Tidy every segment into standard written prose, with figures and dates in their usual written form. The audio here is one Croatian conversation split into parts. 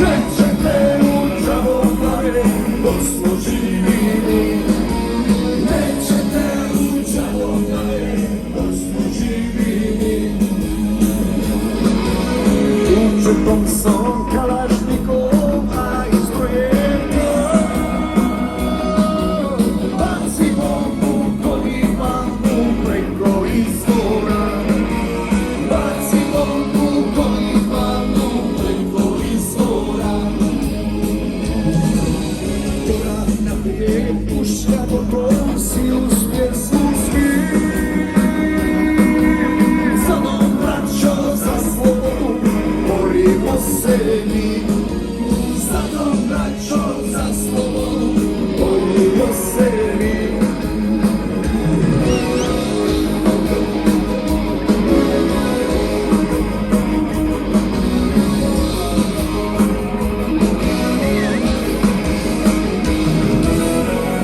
Nećete u Čavoglave dok smo živi. Nećete u Čavoglave dok smo živi. Tuče Thompson kalašnikom, a iz projekta baci bombu kod imanu preko izvora. Baci bombu kod imanu preko izvora. Gora naprijed, puška potom si uspjeh svi. Za mnom braćo, za slobodu, borimo se mi. Za mnom braćo, za slobodu, borimo se mi.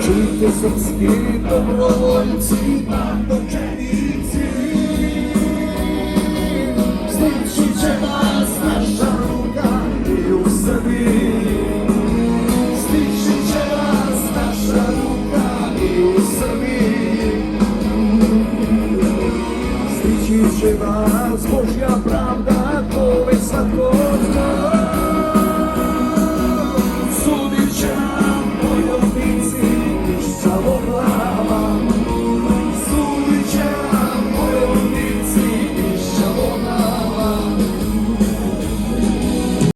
Čujte srpski dobrovoljci, natočenici. Stići će vas naša ruka i u Srbiji. Stići će vas naša ruka i u Srbiji. Stići će vas Božja pravda